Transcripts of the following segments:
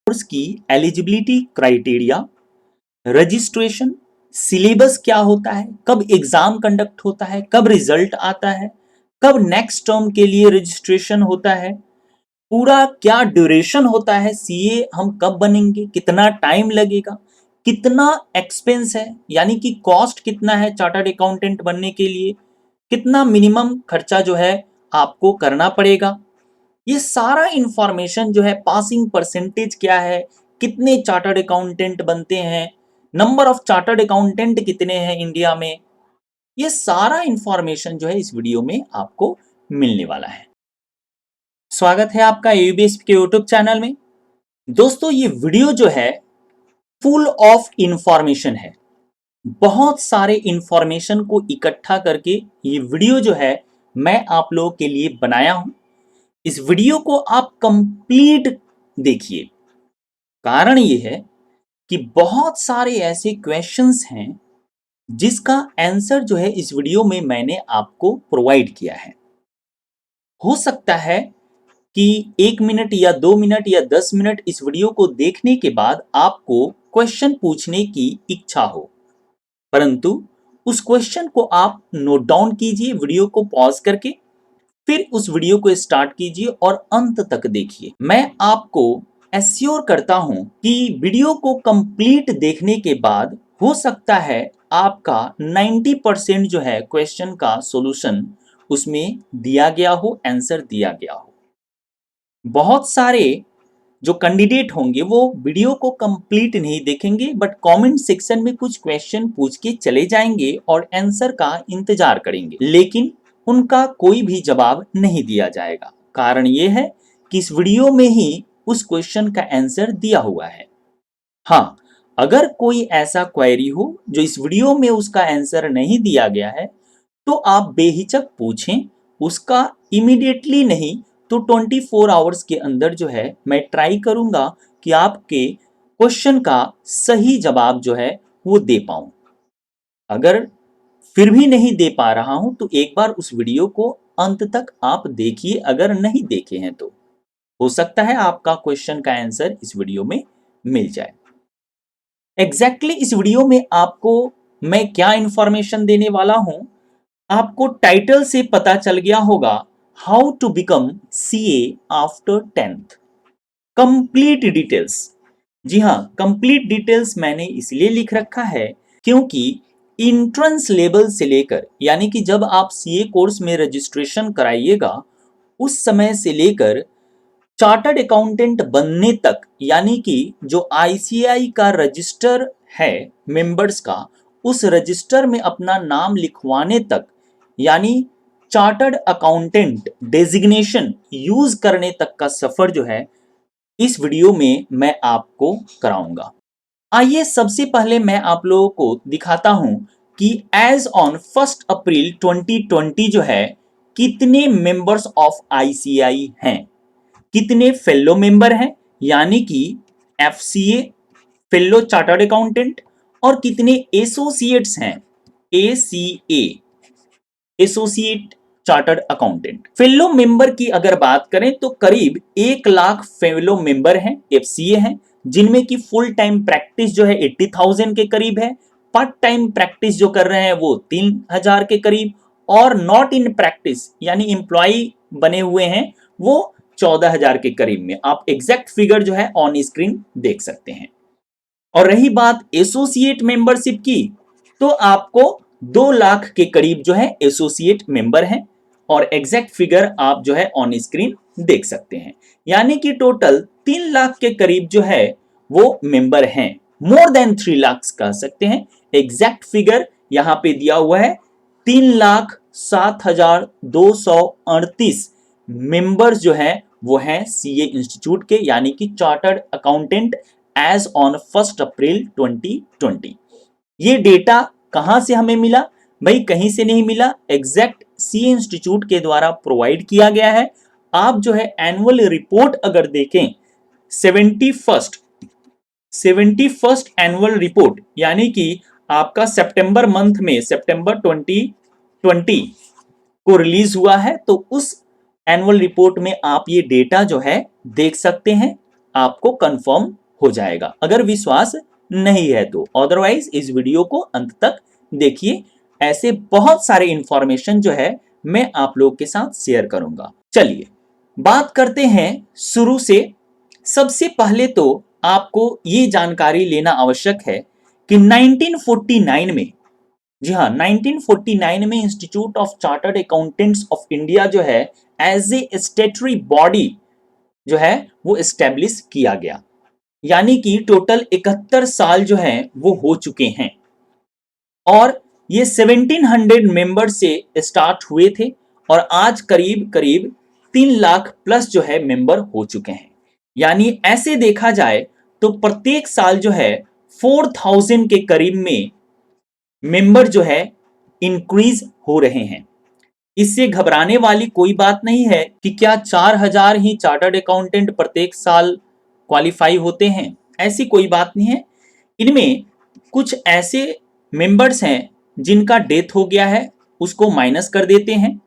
Course की eligibility criteria, registration, syllabus क्या होता है, कब एग्जाम कंडक्ट होता है, कब रिजल्ट आता है, कब नेक्स्ट टर्म के लिए रजिस्ट्रेशन होता है, पूरा क्या ड्यूरेशन होता है, सीए हम कब बनेंगे, कितना टाइम लगेगा, कितना एक्सपेंस है यानी कि कॉस्ट कितना है चार्टर्ड अकाउंटेंट बनने के लिए, कितना मिनिमम खर्चा जो है आपको करना पड़ेगा, ये सारा इंफॉर्मेशन जो है, पासिंग परसेंटेज क्या है, कितने चार्टर्ड अकाउंटेंट बनते हैं, नंबर ऑफ चार्टर्ड अकाउंटेंट कितने हैं इंडिया में, ये सारा इंफॉर्मेशन जो है इस वीडियो में आपको मिलने वाला है। स्वागत है आपका एयूबीएस के यूट्यूब चैनल में। दोस्तों ये वीडियो जो है फुल ऑफ इंफॉर्मेशन है, बहुत सारे इंफॉर्मेशन को इकट्ठा करके ये वीडियो जो है मैं आप लोगों के लिए बनाया हूं। इस वीडियो को आप कंप्लीट देखिए। कारण ये है कि बहुत सारे ऐसे क्वेश्चंस हैं जिसका आंसर जो है इस वीडियो में मैंने आपको प्रोवाइड किया है। हो सकता है कि 1 मिनट या 2 मिनट या 10 मिनट इस वीडियो को देखने के बाद आपको क्वेश्चन पूछने की इच्छा हो, परंतु उस क्वेश्चन को आप नोट डाउन कीजिए वीडियो को पॉज करके, फिर उस वीडियो को स्टार्ट कीजिए और अंत तक देखिए। मैं आपको एश्योर करता हूं कि वीडियो को कंप्लीट देखने के बाद हो सकता है आपका 90% जो है क्वेश्चन का सॉल्यूशन उसमें दिया गया हो, आंसर दिया गया हो। बहुत सारे जो कैंडिडेट होंगे वो वीडियो को कंप्लीट नहीं देखेंगे, बट कमेंट सेक्शन में कुछ क्वेश्चन पूछ के चले जाएंगे और आंसर का इंतजार करेंगे, लेकिन उनका कोई भी जवाब नहीं दिया जाएगा। कारण ये है कि इस वीडियो में ही उस क्वेश्चन का आंसर दिया हुआ है। हाँ, अगर कोई ऐसा क्वेरी हो जो इस वीडियो में उसका आंसर नहीं दिया गया है तो आप बेहिचक पूछें, उसका इमीडिएटली नहीं तो 24 आवर्स के अंदर जो है मैं ट्राई करूंगा कि आपके क्वेश्चन का सही जवाब जो है वो दे पाऊं। अगर फिर भी नहीं दे पा रहा हूं तो एक बार उस वीडियो को अंत तक आप देखिए, अगर नहीं देखे हैं तो हो सकता है आपका क्वेश्चन का आंसर इस वीडियो में मिल जाए। एग्जैक्टली इस वीडियो में आपको मैं क्या इंफॉर्मेशन देने वाला हूं, आपको टाइटल से पता चल गया होगा, how to become CA after 10th, complete details. जी हाँ, कंप्लीट डिटेल्स मैंने इसलिए लिख रखा है क्योंकि इंट्रेंस लेवल से लेकर यानी कि जब आप सीए कोर्स में रजिस्ट्रेशन कराइएगा उस समय से लेकर चार्टर्ड अकाउंटेंट बनने तक, यानी कि जो आईसीएआई का रजिस्टर है मेंबर्स का, उस रजिस्टर में अपना नाम लिखवाने तक, यानी चार्टर्ड अकाउंटेंट डेजिग्नेशन यूज करने तक का सफर जो है इस वीडियो में मैं आपको कराऊंगा। आइए सबसे पहले मैं आप लोगों को दिखाता हूं कि एज ऑन 1 अप्रैल 2020 जो है कितने मेंबर्स ऑफ आईसीएआई हैं, कितने फेलो मेंबर हैं यानी कि एफसीए फेलो चार्टर्ड अकाउंटेंट, और कितने एसोसिएट्स हैं ACA associate chartered accountant. Fellow member की अगर बात करें तो करीब 1 लाख फेलो मेंबर हैं, एफसीए हैं, जिनमें की फुल टाइम प्रैक्टिस जो है 80,000 के करीब है, पार्ट टाइम प्रैक्टिस जो कर रहे हैं वो 3,000 के करीब, और नॉट इन प्रैक्टिस यानी एम्प्लॉय बने हुए हैं वो 14,000 के करीब में। आप एग्जैक्ट फिगर जो है ऑन स्क्रीन देख सकते हैं। और रही बात एसोसिएट मेंबरशिप की तो आपको 2 लाख के करीब जो है एसोसिएट मेंबर हैं, और एग्जैक्ट फिगर आप जो है ऑन स्क्रीन देख सकते हैं, यानी कि टोटल 3 लाख के करीब जो है वो मेंबर हैं। मोर देन 3 लाख कह सकते हैं। एग्जैक्ट फिगर यहां पे दिया हुआ है 3,07,238 मेंबर्स जो है वो है सीए इंस्टीट्यूट के, यानी कि चार्टर्ड अकाउंटेंट एज ऑन 1 अप्रैल 2020। ये डेटा कहां से हमें मिला? भाई कहीं से नहीं मिला, एग्जैक्ट सीए इंस्टीट्यूट के द्वारा प्रोवाइड किया गया है। आप जो है एनुअल रिपोर्ट अगर देखें 71st एनुअल रिपोर्ट, यानी कि आपका सितंबर मंथ में सितंबर 2020 को रिलीज हुआ है, तो उस एनुअल रिपोर्ट में आप ये डेटा जो है देख सकते हैं। आपको कंफर्म हो जाएगा, अगर विश्वास नहीं है तो। अदरवाइज इस वीडियो को अंत तक देखिए, ऐसे बहुत सारे इंफॉर्मेशन जो है मैं आप लोग के साथ शेयर करूंगा। चलिए बात करते हैं शुरू से। सबसे पहले तो आपको ये जानकारी लेना आवश्यक है कि 1949 में, जी हाँ 1949 में institute of chartered accountants of India जो है एज ए स्टेटरी बॉडी जो है वो एस्टेब्लिश किया गया। यानी कि टोटल 71 साल जो है वो हो चुके हैं और ये 1700 मेंबर से स्टार्ट हुए थे और आज करीब करीब 3 लाख प्लस जो है मेंबर हो चुके हैं। यानी ऐसे देखा जाए तो प्रत्येक साल जो है 4000 के करीब में मेंबर जो है इंक्रीज हो रहे हैं। इससे घबराने वाली कोई बात नहीं है कि क्या 4000 ही चार्टर्ड अकाउंटेंट प्रत्येक साल क्वालिफाई होते हैं, ऐसी कोई बात नहीं है। इनमें कुछ ऐसे मेंबर्स हैं जिनका डेथ हो गया है, उसको माइनस कर देते हैं,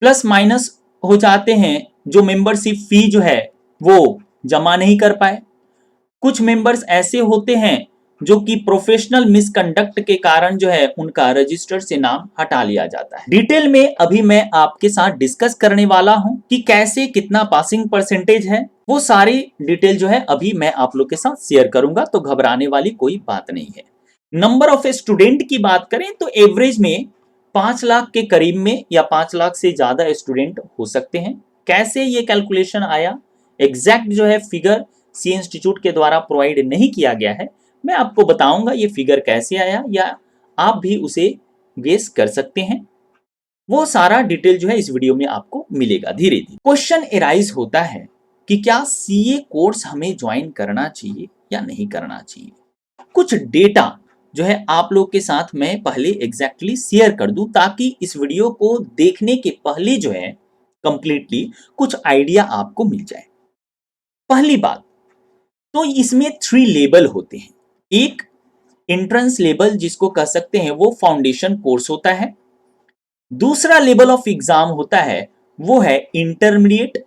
प्लस माइनस हो जाते हैं जो मेंबरशिप फी जो है वो जमा नहीं कर पाए। कुछ मेंबर्स ऐसे होते हैं जो कि प्रोफेशनल मिसकंडक्ट के कारण जो है उनका रजिस्टर से नाम हटा लिया जाता है। डिटेल में अभी मैं आपके साथ डिस्कस करने वाला हूं कि कैसे कितना पासिंग परसेंटेज है, वो सारी डिटेल जो है अभी मैं आप लोग के साथ शेयर करूंगा, तो घबराने वाली कोई बात नहीं है। नंबर ऑफ स्टूडेंट की बात करें तो एवरेज में 5 लाख के करीब में या 5 लाख से ज्यादा स्टूडेंट हो सकते हैं। कैसे ये कैलकुलेशन आया, एग्जैक्ट जो है फिगर सी इंस्टीट्यूट के द्वारा प्रोवाइड नहीं किया गया है, मैं आपको बताऊंगा ये फिगर कैसे आया, या आप भी उसे गेस कर सकते हैं। वो सारा डिटेल जो है इस वीडियो में आपको मिलेगा धीरे धीरे। क्वेश्चन एराइज होता है कि क्या सीए कोर्स हमें ज्वाइन करना चाहिए या नहीं करना चाहिए। कुछ डेटा जो है आप लोग के साथ मैं पहले एग्जैक्टली शेयर कर दूं, ताकि इस वीडियो को देखने के पहले जो है कंप्लीटली कुछ आइडिया आपको मिल जाए। पहली बात तो इसमें 3 लेवल होते हैं। एक एंट्रेंस लेवल जिसको कह सकते हैं वो फाउंडेशन कोर्स होता है। दूसरा लेवल ऑफ एग्जाम होता है वो है इंटरमीडिएट,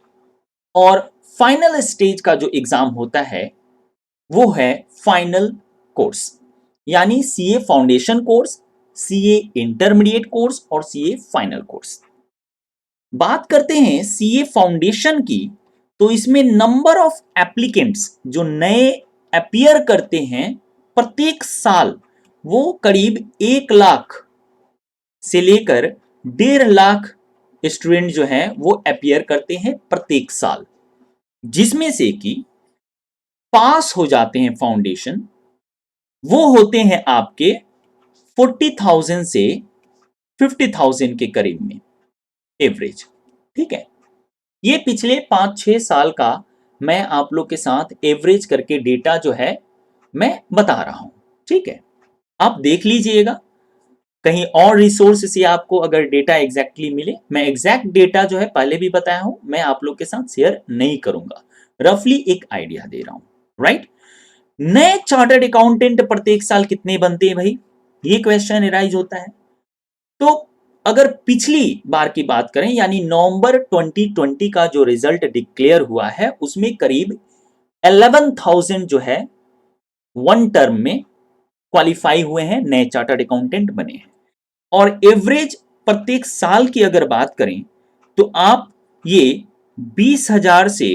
और फाइनल स्टेज का जो एग्जाम होता है वो है फाइनल कोर्स, यानी CA foundation course, CA intermediate course और सीए फाइनल कोर्स। बात करते हैं सीए फाउंडेशन की, तो इसमें नंबर ऑफ एप्लीकेंट्स जो नए अपीयर करते हैं प्रत्येक साल वो करीब 1 लाख से लेकर 1.5 लाख स्टूडेंट जो हैं वो अपीयर करते हैं प्रत्येक साल, जिसमें से कि पास हो जाते हैं फाउंडेशन वो होते हैं आपके 40,000 से 50,000 के करीब में एवरेज। ठीक है, ये पिछले 5-6 साल का मैं आप लोग के साथ एवरेज करके डेटा जो है मैं बता रहा हूं। ठीक है, आप देख लीजिएगा, कहीं और रिसोर्स से आपको अगर डेटा एग्जैक्टली मिले। मैं एग्जैक्ट डेटा जो है पहले भी बताया हूं, मैं आप लोग के साथ शेयर नहीं करूंगा, रफली एक आइडिया दे रहा हूं। राइट, नए चार्टर्ड अकाउंटेंट प्रत्येक साल कितने बनते हैं भाई, ये क्वेश्चन एराइज होता है। तो अगर पिछली बार की बात करें यानी नवंबर 2020 का जो रिजल्ट डिक्लेयर हुआ है उसमें करीब 11,000 जो है वन टर्म में क्वालिफाई हुए हैं, नए चार्टर्ड अकाउंटेंट बने हैं। और एवरेज प्रत्येक साल की अगर बात करें तो आप ये 20,000 से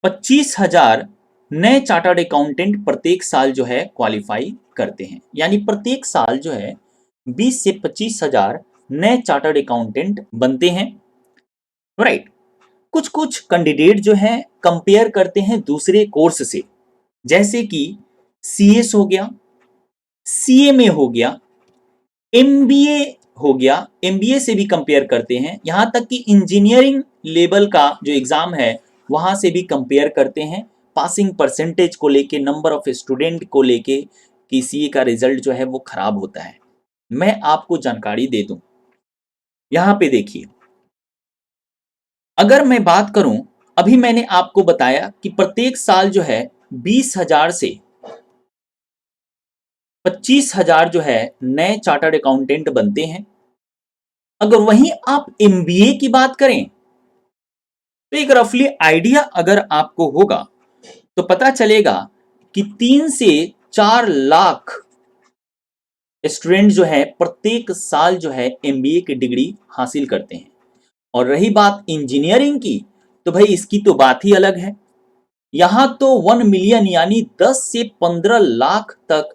25,000 नए चार्टर्ड अकाउंटेंट प्रत्येक साल जो है क्वालिफाई करते हैं। यानी प्रत्येक साल जो है 20 से 25,000 नए चार्टर्ड अकाउंटेंट बनते हैं। राइट, कुछ कुछ कैंडिडेट जो है कंपेयर करते हैं दूसरे कोर्स से, जैसे कि सीएस हो गया, सीएमए हो गया, एमबीए हो गया, एमबीए से भी कंपेयर करते हैं, यहां तक कि इंजीनियरिंग लेवल का जो एग्जाम है वहां से भी कंपेयर करते हैं, पासिंग परसेंटेज को लेके, नंबर ऑफ स्टूडेंट को लेके कि सीए का रिजल्ट जो है वो खराब होता है। मैं आपको जानकारी दे दूं, यहां पे देखिए, अगर मैं बात करूं, अभी मैंने आपको बताया कि प्रत्येक साल जो है 20,000 से 25,000 जो है नए चार्टर्ड अकाउंटेंट बनते हैं। अगर वहीं आप एमबीए की बात करें तो एक रफली आइडिया अगर आपको होगा तो पता चलेगा कि 3 से 4 लाख स्टूडेंट जो है प्रत्येक साल जो है एमबीए की डिग्री हासिल करते हैं। और रही बात इंजीनियरिंग की, तो भाई इसकी तो बात ही अलग है। यहां तो 1 मिलियन यानी 10 से 15 लाख तक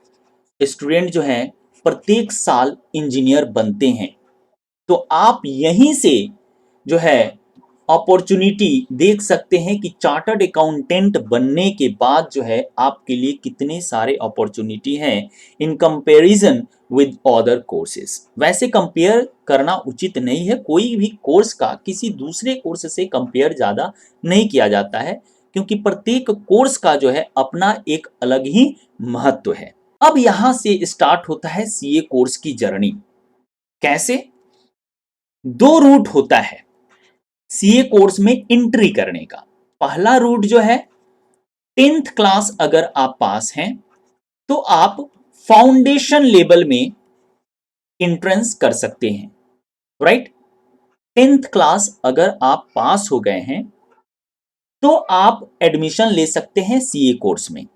स्टूडेंट जो है प्रत्येक साल इंजीनियर बनते हैं। तो आप यहीं से जो है अपॉर्चुनिटी देख सकते हैं कि चार्टर्ड अकाउंटेंट बनने के बाद जो है आपके लिए कितने सारे अपॉर्चुनिटी हैं in comparison with other courses. वैसे कंपेयर करना उचित नहीं है, कोई भी कोर्स का किसी दूसरे कोर्स से कंपेयर ज्यादा नहीं किया जाता है, क्योंकि प्रत्येक कोर्स का जो है अपना एक अलग ही महत्व है। अब यहां से स्टार्ट होता है सीए कोर्स की जर्नी। कैसे? 2 रूट होता है सीए कोर्स में एंट्री करने का। पहला रूट जो है 10th क्लास अगर आप पास हैं तो आप फाउंडेशन लेवल में एंट्रेंस कर सकते हैं, राइट। 10th क्लास अगर आप पास हो गए हैं तो आप एडमिशन ले सकते हैं सीए कोर्स में।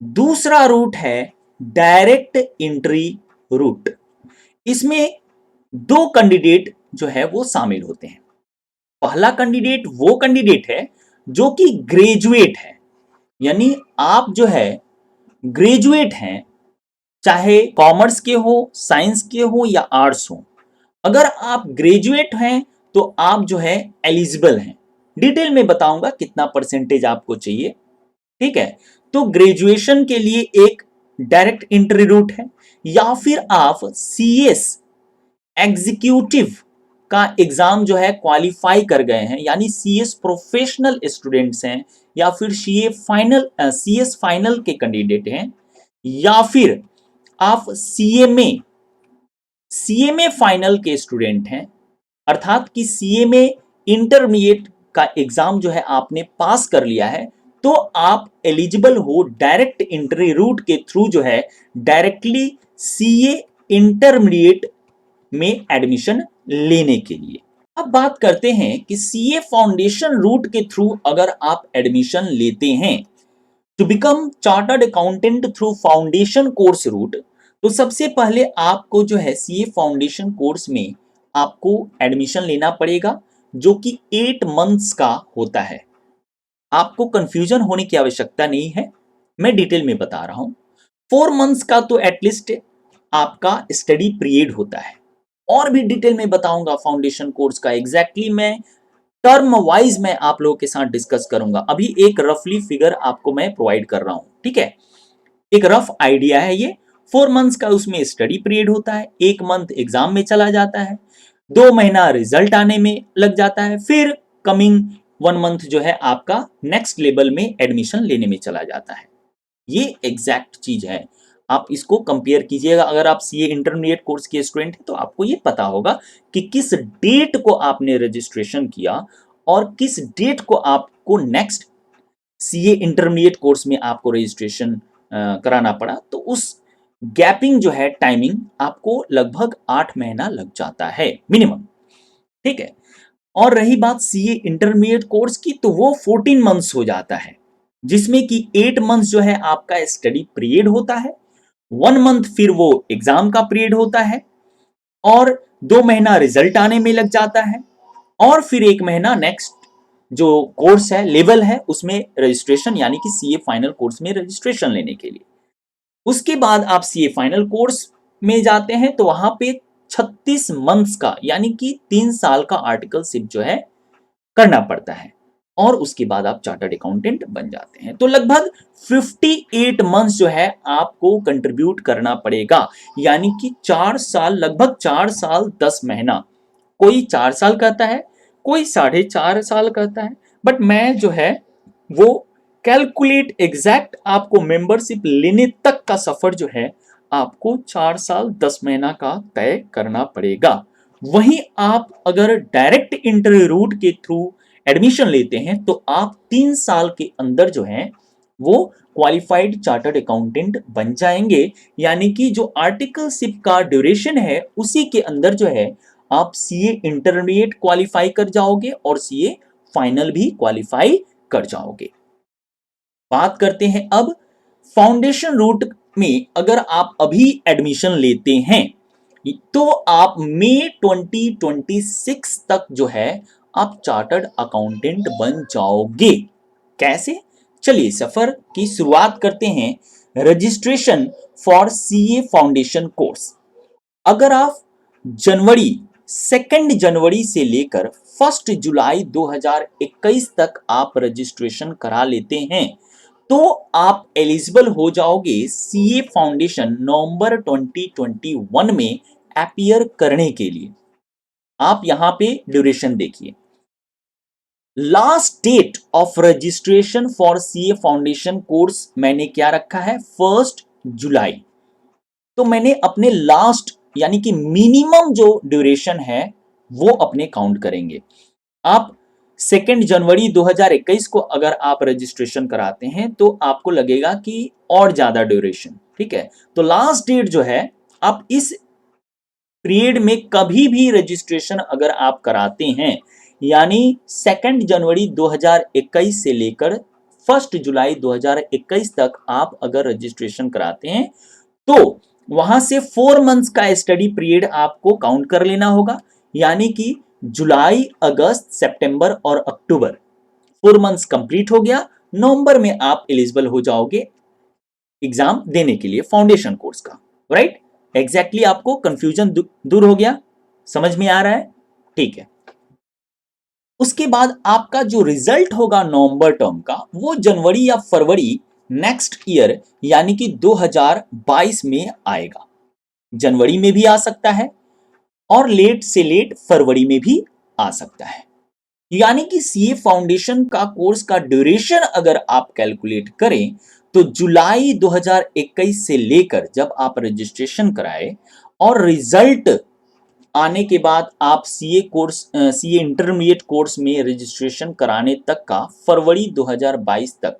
दूसरा रूट है डायरेक्ट एंट्री रूट। इसमें 2 कैंडिडेट जो है वो शामिल होते हैं। पहला कैंडिडेट वो कैंडिडेट है जो कि ग्रेजुएट है, यानी आप जो है ग्रेजुएट हैं, चाहे कॉमर्स के हो, साइंस के हो या आर्ट्स हो। अगर आप ग्रेजुएट हैं तो आप जो है एलिजिबल हैं। डिटेल में बताऊंगा कितना परसेंटेज आपको चाहिए, ठीक है। तो ग्रेजुएशन के लिए एक डायरेक्ट एंट्री रूट है, या फिर आप सीएस एग्जीक्यूटिव का एग्जाम जो है क्वालिफाई कर गए हैं, यानी सीएस प्रोफेशनल स्टूडेंट्स हैं, या फिर सीएस फाइनल के कैंडिडेट हैं, या फिर आप सीएमए फाइनल के स्टूडेंट हैं, अर्थात कि सीएमए इंटरमीडिएट का एग्जाम जो है आपने पास कर लिया है, तो आप एलिजिबल हो डायरेक्ट एंट्री रूट के थ्रू जो है डायरेक्टली सीए इंटरमीडिएट में एडमिशन लेने के लिए। अब बात करते हैं कि सीए फाउंडेशन रूट के थ्रू अगर आप एडमिशन लेते हैं to become chartered accountant through foundation course route, तो सबसे पहले आपको जो है सीए फाउंडेशन कोर्स में आपको एडमिशन लेना पड़ेगा, जो कि 8 मंथ्स का होता है। आपको कंफ्यूजन होने की आवश्यकता नहीं है, मैं डिटेल में बता रहा हूं। 4 मंथ्स का तो एटलीस्ट आपका स्टडी पीरियड होता है। और भी डिटेल में बताऊंगा फाउंडेशन कोर्स का, एग्जैक्टली मैं टर्म वाइज मैं आप लोगों के साथ डिस्कस करूंगा। अभी एक रफली फिगर आपको मैं प्रोवाइड कर रहा हूं, ठीक है। एक रफ आइडिया है ये। 4 मंथ्स का उसमें स्टडी पीरियड होता है, 1 मंथ एग्जाम में चला जाता है, 2 महीना रिजल्ट आने में लग जाता है, फिर कमिंग 1 मंथ जो है आपका नेक्स्ट लेवल में एडमिशन लेने में चला जाता है। ये एग्जैक्ट चीज है। आप इसको कंपेयर कीजिएगा। अगर आप सीए इंटरमीडिएट कोर्स के स्टूडेंट हैं तो आपको ये पता होगा कि किस डेट को आपने रजिस्ट्रेशन किया और किस डेट को आपको नेक्स्ट सीए इंटरमीडिएट कोर्स में आपको रजिस्ट्रेशन कराना पड़ा। तो उस गैपिंग जो है टाइमिंग आपको लगभग 8 महीना लग जाता है मिनिमम, ठीक है। और रही बात सीए इंटरमीडिएट कोर्स की, तो वो 14 मंथ्स हो जाता है, जिसमें कि 8 मंथ्स जो है आपका स्टडी पीरियड होता है, 1 मंथ फिर वो एग्जाम का पीरियड होता है, और 2 महीना रिजल्ट आने में लग जाता है, और फिर 1 महीना नेक्स्ट जो कोर्स है लेवल है उसमें रजिस्ट्रेशन, यानी कि सीए फाइनल कोर्स में रजिस्ट्रेशन लेने के लिए। उसके बाद आप सीए फाइनल कोर्स में जाते हैं तो वहां पे 36 मंथ्स का यानी कि 3 साल का आर्टिकलशिप जो है करना पड़ता है, और उसके बाद आप चार्टर्ड अकाउंटेंट बन जाते हैं। तो लगभग 58 मंथ्स जो है आपको कंट्रीब्यूट करना पड़ेगा, यानी कि 4 साल, लगभग 4 साल 10 महीना। कोई 4 साल कहता है, कोई 4.5 साल कहता है, बट मैं जो है वो कैलकुलेट एग्जैक्ट आपको मेंबरशिप लेने तक का सफर जो है आपको 4 साल 10 महीना का तय करना पड़ेगा। वहीं आप अगर डायरेक्ट एंट्री रूट के थ्रू एडमिशन लेते हैं तो आप 3 साल के अंदर जो है वो क्वालिफाइड चार्टर्ड अकाउंटेंट बन जाएंगे, यानी कि जो आर्टिकलशिप का ड्यूरेशन है उसी के अंदर जो है आप सीए इंटरमीडिएट क्वालिफाई कर जाओगे और सीए फाइनल भी क्वालिफाई कर जाओगे। बात करते हैं अब फाउंडेशन रूट में। अगर आप अभी एडमिशन लेते हैं तो आप मई 2026 तक जो है आप चार्टर्ड अकाउंटेंट बन जाओगे। कैसे? चलिए सफर की शुरुआत करते हैं। Registration for CA foundation course. अगर आप जनवरी 2 जनवरी से लेकर 1 जुलाई 2021 तक आप रजिस्ट्रेशन करा लेते हैं तो आप एलिजिबल हो जाओगे सीए फाउंडेशन नवंबर 2021 में अपीयर करने के लिए। आप यहां पे ड्यूरेशन देखिए। Last date of registration for CA foundation course मैंने क्या रखा है? 1 जुलाई। तो मैंने अपने लास्ट यानी कि मिनिमम जो ड्यूरेशन है वो अपने काउंट करेंगे। आप 2 जनवरी 2021 को अगर आप रजिस्ट्रेशन कराते हैं तो आपको लगेगा कि और ज्यादा ड्यूरेशन, ठीक है। तो लास्ट डेट जो है, आप इस पीरियड में कभी भी रजिस्ट्रेशन अगर आप कराते हैं, यानी 2 जनवरी 2021 से लेकर 1 जुलाई 2021 तक आप अगर रजिस्ट्रेशन कराते हैं तो वहां से 4 मंथ्स का स्टडी पीरियड आपको काउंट कर लेना होगा। यानी कि जुलाई, अगस्त, सितंबर और अक्टूबर 4 मंथ्स कंप्लीट हो गया। नवंबर में आप एलिजिबल हो जाओगे एग्जाम देने के लिए फाउंडेशन कोर्स का। राइट? एग्जैक्टली आपको कंफ्यूजन दूर हो गया? समझ में आ रहा है? ठीक है। उसके बाद आपका जो रिजल्ट होगा नवंबर टर्म का वो जनवरी या फरवरी नेक्स्ट ईयर यानी कि 2022 में आएगा। जनवरी में भी आ सकता है और लेट से लेट फरवरी में भी आ सकता है। यानी कि सीए फाउंडेशन का कोर्स का ड्यूरेशन अगर आप कैलकुलेट करें तो जुलाई 2021 से लेकर जब आप रजिस्ट्रेशन कराए और रिजल्ट आने के बाद आप सीए इंटरमीडिएट कोर्स में रजिस्ट्रेशन कराने तक का फरवरी 2022 तक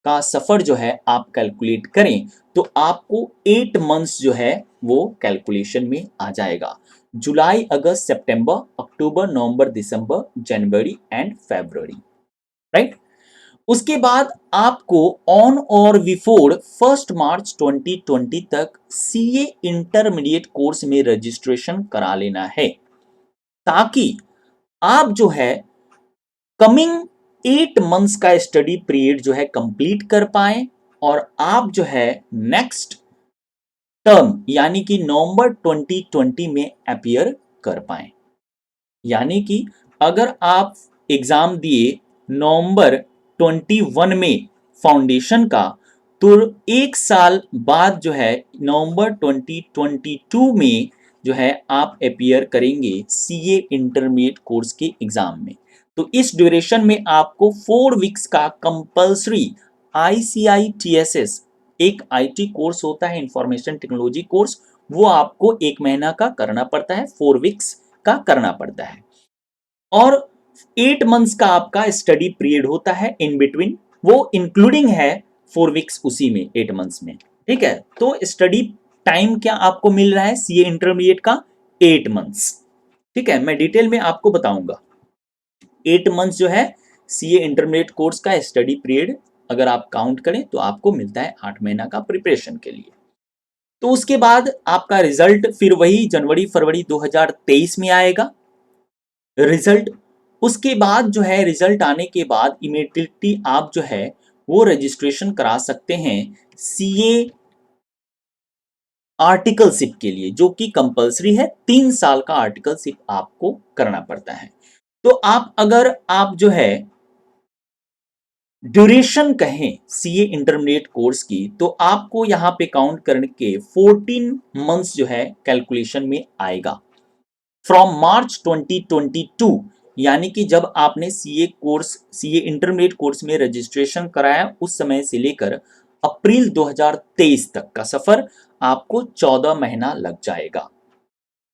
का सफर जो है आप कैलकुलेट करें तो आपको 8 मंथ्स जो है वो कैलकुलेशन में आ जाएगा। जुलाई, अगस्त, सितंबर, अक्टूबर, नवंबर, दिसंबर, जनवरी एंड फरवरी। राइट? उसके बाद आपको ऑन और बिफोर 1 मार्च 2020 तक सीए इंटरमीडिएट कोर्स में रजिस्ट्रेशन करा लेना है ताकि आप जो है कमिंग 8 मंथ्स का स्टडी पीरियड जो है कंप्लीट कर पाए और आप जो है नेक्स्ट टर्म यानी कि नवंबर 2020 में अपीयर कर पाए। यानी कि अगर आप एग्जाम दिए नवंबर 21 में फाउंडेशन का तो 1 साल बाद जो है नवंबर 2022 में जो है आप अपीयर करेंगे सीए इंटरमीडिएट कोर्स के एग्जाम में। तो इस ड्यूरेशन में आपको 4 वीक्स का कंपल्सरी ICITSS एक आईटी कोर्स होता है, इंफॉर्मेशन टेक्नोलॉजी कोर्स, वो आपको 1 महीना का करना पड़ता है, 4 वीक्स का करना पड़ता है और 8 मंथ्स का आपका स्टडी पीरियड होता है इन बिटवीन, वो इंक्लूडिंग है 4 वीक्स उसी में 8 मंथ्स में। ठीक है, तो स्टडी टाइम क्या आपको मिल रहा है सीए इंटरमीडिएट का? 8 मंथ्स। ठीक है, मैं डिटेल में आपको बताऊंगा। 8 मंथ्स जो है सीए इंटरमीडिएट कोर्स का स्टडी पीरियड अगर आप काउंट करें तो आपको मिलता है 8 महीना का प्रिपरेशन के लिए। तो उसके बाद आपका रिजल्ट फिर वही जनवरी फरवरी 2023 में आएगा रिजल्ट। उसके बाद जो है रिजल्ट आने के बाद इमीडिएटली आप जो है वो रजिस्ट्रेशन करा सकते हैं सीए आर्टिकलशिप के लिए, जो कि कंपलसरी है। 3 साल का आर्टिकलशिप आपको करना पड़ता है। तो अगर आप जो है ड्यूरेशन कहें सीए इंटरमीडिएट कोर्स की तो आपको यहां पे काउंट करने के 14 मंथ्स जो है कैलकुलेशन में आएगा फ्रॉम मार्च 2022, यानी कि जब आपने सीए इंटरमीडिएट कोर्स में रजिस्ट्रेशन कराया उस समय से लेकर अप्रैल 2023 तक का सफर आपको 14 महीना लग जाएगा।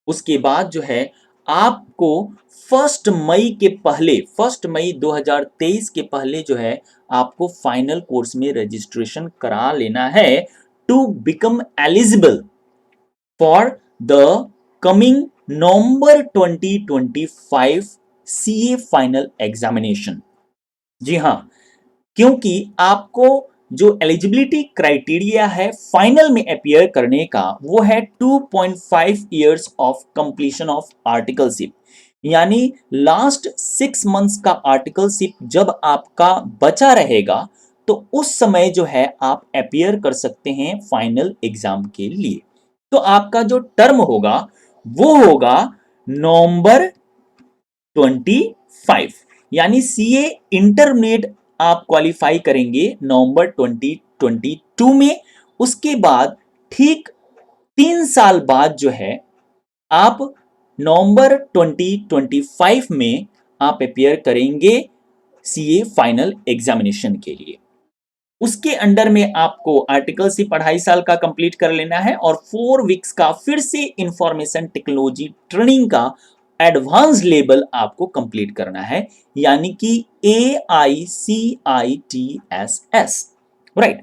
उसके बाद जो है आपको 1 मई 2023 के पहले जो है आपको फाइनल कोर्स में रजिस्ट्रेशन करा लेना है to become eligible for the coming November 2025 CA final examination. जी हाँ, क्योंकि आपको जो एलिजिबिलिटी क्राइटेरिया है फाइनल में अपीयर करने का वो है 2.5 years of completion of articleship, यानी लास्ट 6 मंथ्स का आर्टिकलशिप जब आपका बचा रहेगा तो उस समय जो है आप अपीयर कर सकते हैं फाइनल एग्जाम के लिए। तो आपका जो टर्म होगा वो होगा नवंबर 25, यानी सीए इंटरमीडिएट आप क्वालिफाई करेंगे नवंबर 2022 में। उसके बाद ठीक 3 साल बाद जो है आप नवंबर 2025 में आप अपियर करेंगे सीए फाइनल एग्जामिनेशन के लिए। उसके अंडर में आपको आर्टिकलशिप 2.5 साल का कंप्लीट कर लेना है और 4 वीक्स का फिर से इंफॉर्मेशन टेक्नोलॉजी ट्रेनिंग का एडवांस लेवल आपको कंप्लीट करना है, यानी कि AICITSS, राइट।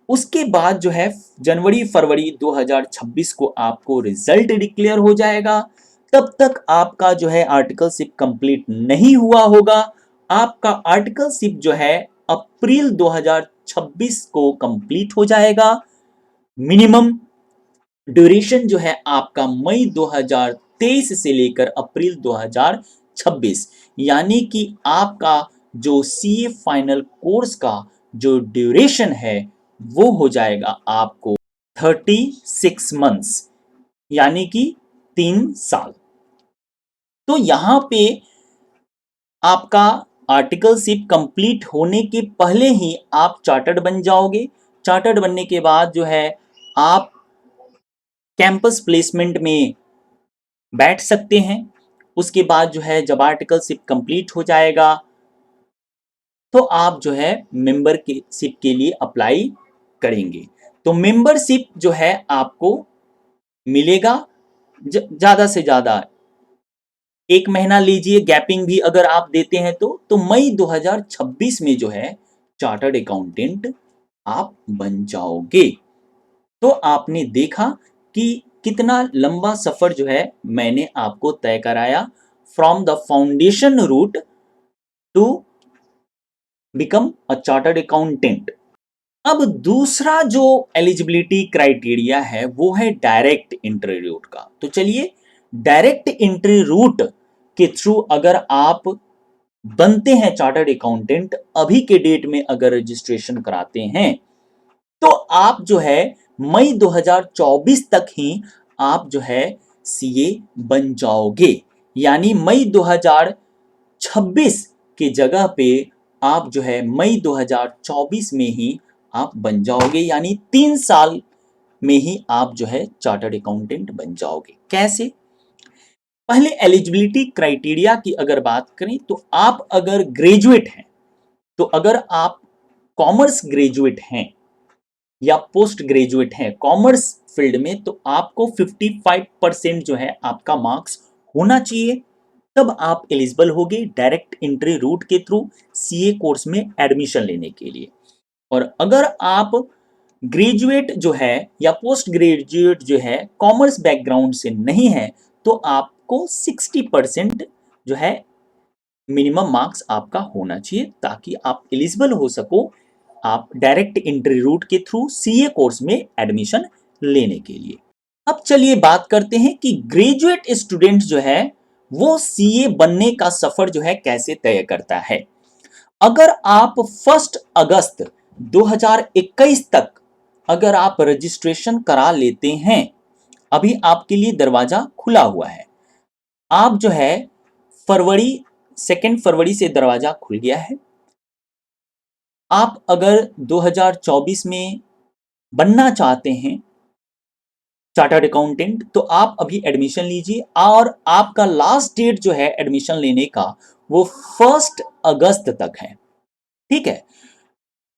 उसके बाद जो है जनवरी फरवरी 2026 को आपको रिजल्ट डिक्लेयर हो जाएगा। तब तक आपका जो है आर्टिकलशिप कंप्लीट नहीं हुआ होगा। आपका आर्टिकलशिप जो है अप्रैल 2026 को कंप्लीट हो जाएगा। मिनिमम ड्यूरेशन जो है आपका मई 2023 से लेकर अप्रैल 2026, यानी कि आपका जो सीए फाइनल कोर्स का जो ड्यूरेशन है वो हो जाएगा आपको 36 मंथ्स, यानी कि 3 साल। तो यहां पे आपका आर्टिकलशिप कंप्लीट होने के पहले ही आप चार्टर्ड बन जाओगे। चार्टर्ड बनने के बाद जो है आप कैंपस प्लेसमेंट में बैठ सकते हैं। उसके बाद जो है जब आर्टिकलशिप कंप्लीट हो जाएगा तो आप जो है मेंबरशिप के लिए अप्लाई करेंगे। तो मेंबरशिप जो है आपको मिलेगा ज्यादा से ज्यादा 1 महीना लीजिए, गैपिंग भी अगर आप देते हैं तो मई 2026 में जो है चार्टर्ड अकाउंटेंट आप बन जाओगे। तो आपने देखा कि कितना लंबा सफर जो है मैंने आपको तय कराया, from the foundation route to become a chartered accountant. अब दूसरा जो एलिजिबिलिटी क्राइटेरिया है वो है डायरेक्ट एंट्री रूट का। तो चलिए, डायरेक्ट एंट्री रूट के थ्रू अगर आप बनते हैं चार्टर्ड अकाउंटेंट, अभी के डेट में अगर रजिस्ट्रेशन कराते हैं तो आप जो है मई 2024 तक ही आप जो है सीए बन जाओगे, यानी मई 2026 के जगह पे आप जो है मई 2024 में ही आप बन जाओगे, यानी 3 साल में ही आप जो है चार्टर्ड अकाउंटेंट बन जाओगे। कैसे? पहले एलिजिबिलिटी क्राइटेरिया की अगर बात करें तो आप अगर ग्रेजुएट हैं, तो अगर आप कॉमर्स ग्रेजुएट हैं या पोस्ट ग्रेजुएट हैं कॉमर्स फील्ड में, तो आपको 55% जो है आपका मार्क्स होना चाहिए, तब आप एलिजिबल होगे डायरेक्ट एंट्री रूट के थ्रू सीए कोर्स में एडमिशन लेने के लिए। और अगर आप ग्रेजुएट जो है या पोस्ट ग्रेजुएट जो है कॉमर्स बैकग्राउंड से नहीं है, तो आपको 60% जो है मिनिमम मार्क्स आपका होना चाहिए, ताकि आप एलिजिबल हो सको आप डायरेक्ट एंट्री रूट के थ्रू सीए कोर्स में एडमिशन लेने के लिए। अब चलिए बात करते हैं कि ग्रेजुएट स्टूडेंट जो है वो सीए बनने का सफर जो है कैसे तय करता है। अगर आप 1 अगस्त 2021 तक अगर आप रजिस्ट्रेशन करा लेते हैं, अभी आपके लिए दरवाजा खुला हुआ है। आप जो है 2 फरवरी से दरवाजा खुल गया है। आप अगर 2024 में बनना चाहते हैं चार्टर्ड अकाउंटेंट, तो आप अभी एडमिशन लीजिए और आपका लास्ट डेट जो है एडमिशन लेने का वो 1 अगस्त तक है। ठीक है,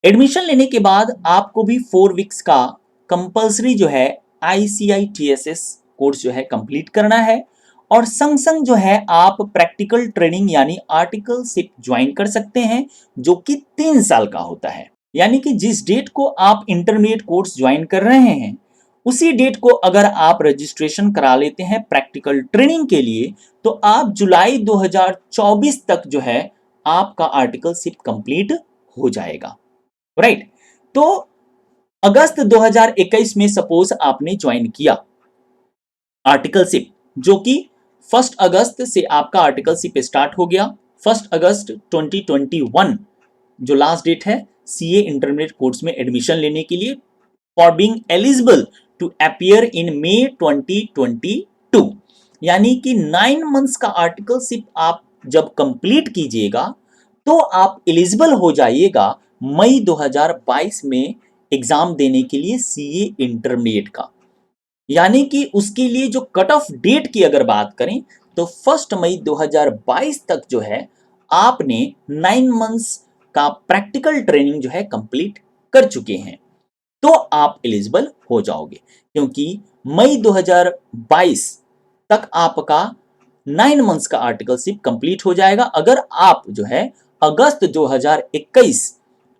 एडमिशन लेने के बाद आपको भी 4 वीक्स का कंपलसरी जो है ICITSS कोर्स जो है कंप्लीट करना है, और संग संग जो है आप प्रैक्टिकल ट्रेनिंग यानी आर्टिकलशिप ज्वाइन कर सकते हैं, जो कि 3 साल का होता है। यानी कि जिस डेट को आप इंटरमीडिएट कोर्स ज्वाइन कर रहे हैं उसी डेट को अगर आप रजिस्ट्रेशन करा लेते हैं प्रैक्टिकल ट्रेनिंग के लिए, तो आप जुलाई 2024 तक जो है आपका आर्टिकलशिप कंप्लीट हो जाएगा, राइट। तो अगस्त 2021 में सपोज आपने ज्वाइन किया आर्टिकलशिप, जो कि 1 अगस्त से आपका आर्टिकलशिप स्टार्ट हो गया। 1 अगस्त 2021 जो लास्ट डेट है सीए इंटरमीडिएट कोर्स में एडमिशन लेने के लिए, for being eligible to appear in May 2022, यानी कि 9 मंथ्स का आर्टिकलशिप आप जब कंप्लीट कीजिएगा तो आप एलिजिबल हो जाइएगा मई 2022 में एग्जाम देने के लिए सीए इंटरमीडिएट का। यानी कि उसके लिए जो कट ऑफ डेट की अगर बात करें तो 1 मई 2022 तक जो है आपने 9 मंथ्स का प्रैक्टिकल ट्रेनिंग जो है कंप्लीट कर चुके हैं, तो आप एलिजिबल हो जाओगे, क्योंकि मई 2022 तक आपका 9 मंथ्स का आर्टिकलशिप कंप्लीट हो जाएगा अगर आप जो है अगस्त 2021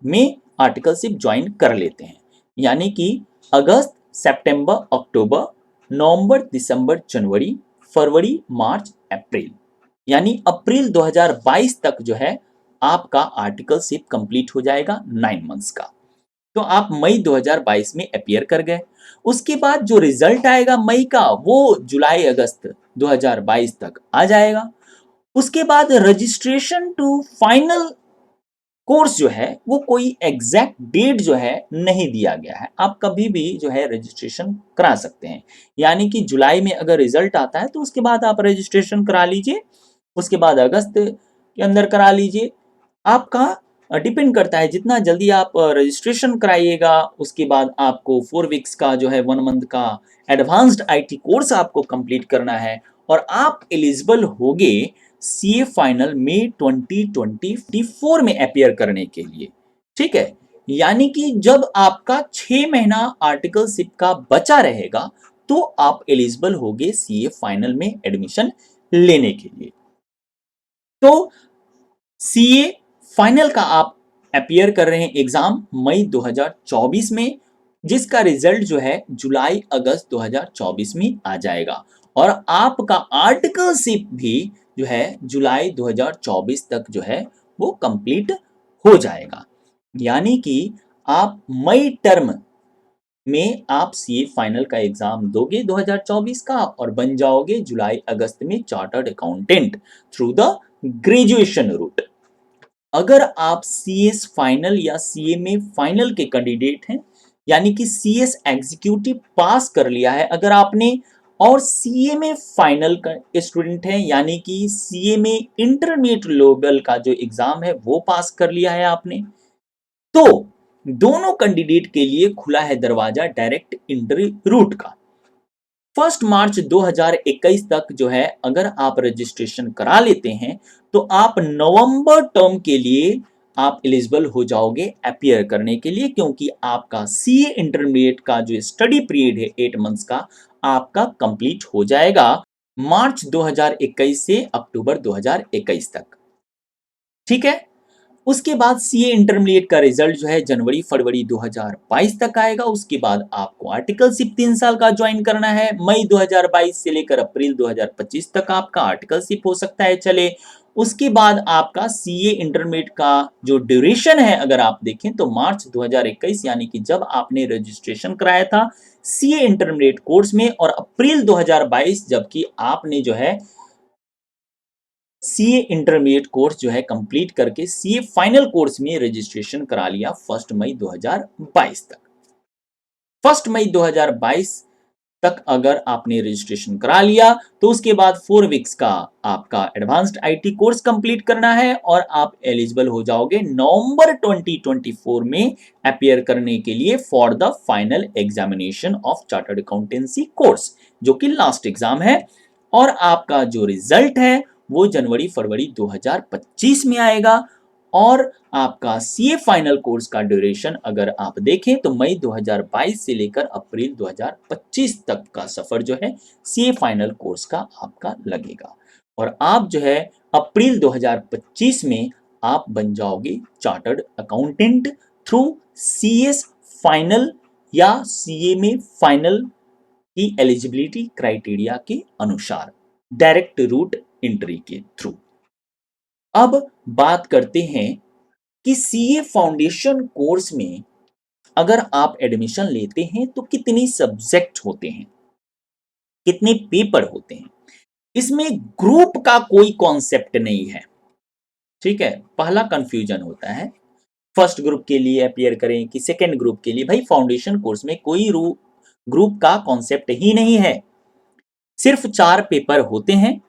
में आर्टिकलशिप ज्वाइन कर लेते हैं। यानी कि अगस्त, सितंबर, अक्टूबर, नवंबर, दिसंबर, जनवरी, फरवरी, मार्च, अप्रैल, यानी अप्रैल 2022 तक जो है आपका आर्टिकलशिप कंप्लीट हो जाएगा 9 मंथ्स का। तो आप मई 2022 में अपीयर कर गए। उसके बाद जो रिजल्ट आएगा मई का वो जुलाई अगस्त 2022 तक आ जाएगा। उसके बाद रजिस्ट्रेशन टू फाइनल कोर्स जो है वो कोई एग्जैक्ट डेट जो है नहीं दिया गया है, आप कभी भी जो है रजिस्ट्रेशन करा सकते हैं। यानी कि जुलाई में अगर रिजल्ट आता है तो उसके बाद आप रजिस्ट्रेशन करा लीजिए, उसके बाद अगस्त के अंदर करा लीजिए, आपका डिपेंड करता है। जितना जल्दी आप रजिस्ट्रेशन कराइएगा, उसके बाद आपको 4 वीक्स का जो है 1 मंथ का एडवांस्ड आईटी कोर्स आपको कंप्लीट करना है और आप एलिजिबल होगे सीए फाइनल में 2024 में अपीयर करने के लिए, ठीक है। यानी कि जब आपका 6 महीना आर्टिकलशिप का बचा रहेगा तो आप एलिजिबल होगे सीए फाइनल में एडमिशन लेने के लिए। तो सीए फाइनल का आप अपीयर कर रहे हैं एग्जाम मई 2024 में, जिसका रिजल्ट जो है जुलाई अगस्त 2024 में आ जाएगा और आपका आर्टिकलशिप भी जो है जुलाई 2024 तक जो है वो कंप्लीट हो जाएगा। यानी कि आप मई टर्म में आप सीए फाइनल का एग्जाम दोगे 2024 का और बन जाओगे जुलाई अगस्त में chartered accountant through the graduation route. अगर आप सीएस फाइनल या सीए में फाइनल के कैंडिडेट हैं, यानी कि सीएस एग्जीक्यूटिव पास कर लिया है अगर आपने, और सीए में फाइनल का स्टूडेंट हैं, यानी कि सीए में इंटरमीडिएट लेवल का जो एग्जाम है वो पास कर लिया है आपने, तो दोनों कैंडिडेट के लिए खुला है दरवाजा डायरेक्ट एंट्री रूट का। 1 मार्च 2021 तक जो है अगर आप रजिस्ट्रेशन करा लेते हैं तो आप नवंबर टर्म के लिए आप एलिजिबल हो जाओगे अपीयर करने के लिए, क्योंकि आपका सीए इंटरमीडिएट का जो स्टडी पीरियड है 8 मंथ्स का आपका कंप्लीट हो जाएगा मार्च 2021 से अक्टूबर 2021 तक, ठीक है। उसके बाद सीए इंटरमीडिएट का रिजल्ट जो है जनवरी फरवरी 2022 तक आएगा। उसके बाद आपको आर्टिकलशिप 3 साल का ज्वाइन करना है। मई 2022 से लेकर अप्रैल 2025 तक आपका आर्टिकलशिप हो सकता है चले। उसके बाद आपका सीए इंटरमीडिएट का जो ड्यूरेशन है अगर आप देखें तो मार्च 2021, यानी कि जब आपने रजिस्ट्रेशन कराया था सीए इंटरमीडिएट कोर्स में, और अप्रैल 2022 जबकि आपने जो है सीए इंटरमीडिएट कोर्स जो है कंप्लीट करके सीए फाइनल कोर्स में रजिस्ट्रेशन करा लिया 1 मई 2022 तक। 1 मई 2022 तक अगर आपने रजिस्ट्रेशन करा लिया तो उसके बाद 4 वीक्स का आपका एडवांस्ड आईटी कोर्स कंप्लीट करना है और आप एलिजिबल हो जाओगे नवंबर 2024 में अपीयर करने के लिए for the final examination of chartered accountancy course, जो कि लास्ट एग्जाम है। और आपका जो रिजल्ट है वो जनवरी फरवरी 2025 में आएगा। और आपका सीए फाइनल कोर्स का ड्यूरेशन अगर आप देखें तो मई 2022 से लेकर अप्रैल 2025 तक का सफर जो है सीए फाइनल कोर्स का आपका लगेगा, और आप जो है अप्रैल 2025 में आप बन जाओगे chartered accountant through CS final या सीए में फाइनल की एलिजिबिलिटी क्राइटेरिया के अनुसार डायरेक्ट रूट एंट्री के थ्रू। अब बात करते हैं कि सीए फाउंडेशन कोर्स में अगर आप एडमिशन लेते हैं तो कितने सब्जेक्ट होते हैं, कितने पेपर होते हैं। इसमें ग्रुप का कोई कॉन्सेप्ट नहीं है, ठीक है। पहला कंफ्यूजन होता है फर्स्ट ग्रुप के लिए अपियर करें कि सेकेंड ग्रुप के लिए। भाई फाउंडेशन कोर्स में कोई ग्रुप का कॉन्सेप्ट ही नहीं है, सिर्फ 4 पेपर होते हैं।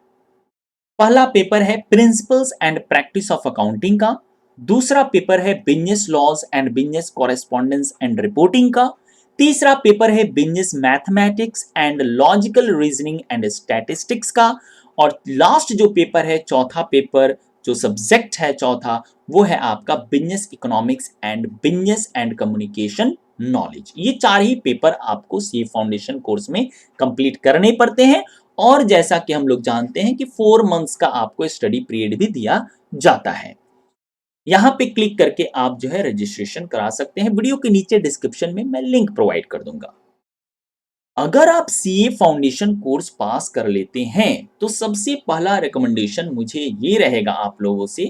पहला पेपर है principles and practice of accounting का, दूसरा पेपर है business laws and business correspondence and reporting का, तीसरा पेपर है business mathematics and logical reasoning and statistics का, और लास्ट जो पेपर है, चौथा पेपर जो सब्जेक्ट है चौथा, वो है आपका business economics and business and communication knowledge. ये 4 ही पेपर आपको सीए फाउंडेशन कोर्स में कंप्लीट करने पड़ते हैं। और जैसा कि हम लोग जानते हैं कि 4 मंथ्स का आपको स्टडी पीरियड भी दिया जाता है। यहां पे क्लिक करके आप जो है रजिस्ट्रेशन करा सकते हैं। वीडियो के नीचे डिस्क्रिप्शन में मैं लिंक प्रोवाइड कर दूंगा। अगर आप सीए फाउंडेशन कोर्स पास कर लेते हैं तो सबसे पहला रिकमेंडेशन मुझे ये रहेगा आप लोगों से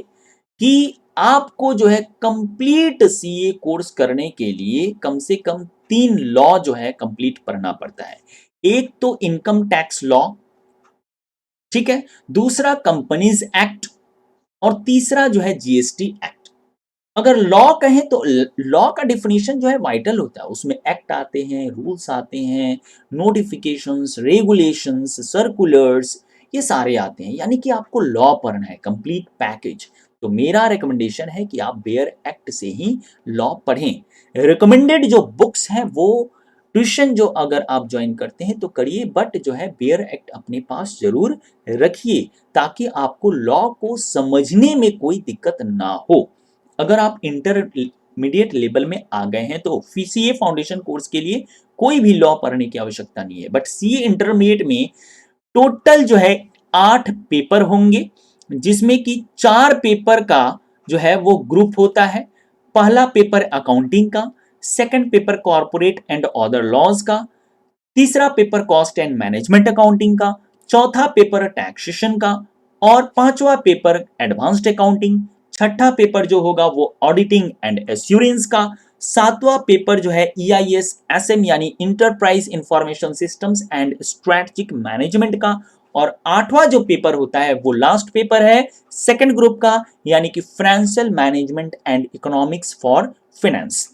कि आपको जो है कंप्लीट सीए कोर्स करने के लिए कम से कम 3 लॉ जो है कंप्लीट पढ़ना पड़ता है। एक तो इनकम टैक्स लॉ, ठीक है, दूसरा कंपनीज एक्ट, और तीसरा जो है जीएसटी एक्ट। अगर लॉ कहें तो लॉ का डिफिनीशन जो है वाइटल होता है, उसमें एक्ट आते हैं, रूल्स आते हैं, नोटिफिकेशंस, रेगुलेशंस, सर्कुलर्स, ये सारे आते हैं। यानी कि आपको लॉ पढ़ना है कंप्लीट पैकेज। तो मेरा रिकमेंडेशन है कि आप बेयर एक्ट से ही लॉ पढ़ें। रिकमेंडेड जो बुक्स हैं वो ट्यूशन जो अगर आप ज्वाइन करते हैं तो करिए, बट जो है बेयर एक्ट अपने पास जरूर रखिए ताकि आपको लॉ को समझने में कोई दिक्कत ना हो। अगर आप इंटरमीडिएट लेवल में आ गए हैं तो सीए फाउंडेशन कोर्स के लिए कोई भी लॉ पढ़ने की आवश्यकता नहीं है। बट सीए इंटरमीडिएट में टोटल जो है 8 पेपर होंगे, जिसमें कि 4 पेपर का जो है वो ग्रुप होता है। पहला पेपर अकाउंटिंग का, second paper corporate and other laws का, तीसरा paper cost and management accounting का, चौथा पेपर टैक्सेशन का, और पांचवा पेपर एडवांस्ड अकाउंटिंग, छठा पेपर जो होगा वो ऑडिटिंग एंड एश्योरेंस का, सातवां पेपर जो है ईआईएस एसएम यानी enterprise information systems and strategic management का, और आठवां जो पेपर होता है वो लास्ट पेपर है सेकंड ग्रुप का, यानी कि financial management and economics for finance.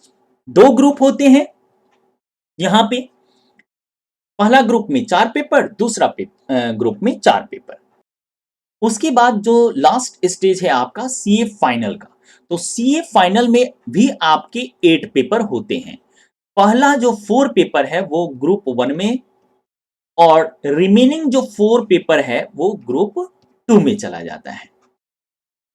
2 group होते हैं यहां पे, पहला ग्रुप में 4 पेपर, दूसरा ग्रुप में 4 पेपर। उसके बाद जो लास्ट स्टेज है आपका सीए फाइनल का, तो सीए फाइनल में भी आपके 8 पेपर होते हैं। पहला जो 4 पेपर है वो ग्रुप 1 में, और रिमेनिंग जो 4 पेपर है वो ग्रुप 2 में चला जाता है।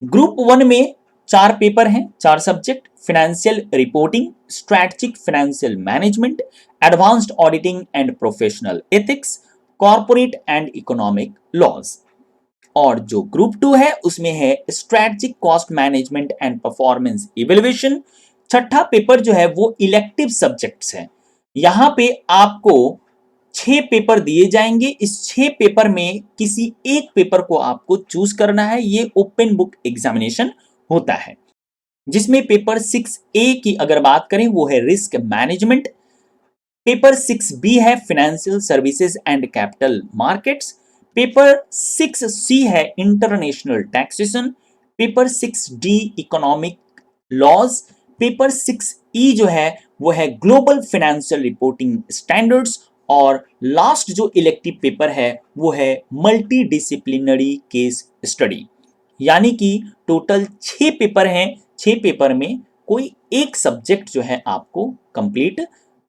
ग्रुप 1 में 4 पेपर हैं, 4 subject, financial reporting, strategic financial management, advanced auditing and professional ethics, corporate and economic laws. और जो ग्रुप 2 है उसमें है strategic cost management and performance evaluation. छठा पेपर जो है वो इलेक्टिव सब्जेक्ट्स है। यहां पे आपको 6 पेपर दिए जाएंगे। इस 6 पेपर में किसी एक पेपर को आपको चूज करना है। ये ओपन बुक एग्जामिनेशन होता है, जिसमें पेपर 6A की अगर बात करें वो है रिस्क मैनेजमेंट, पेपर 6B है financial services and capital markets, paper 6C है international taxation, paper 6D economic laws, paper 6E जो है वो है ग्लोबल फाइनेंशियल रिपोर्टिंग स्टैंडर्ड्स, और लास्ट जो इलेक्टिव पेपर है वो है मल्टी डिसिप्लिनरी केस स्टडी। यानी कि टोटल 6 पेपर हैं, 6 पेपर में कोई एक सब्जेक्ट जो है आपको कंप्लीट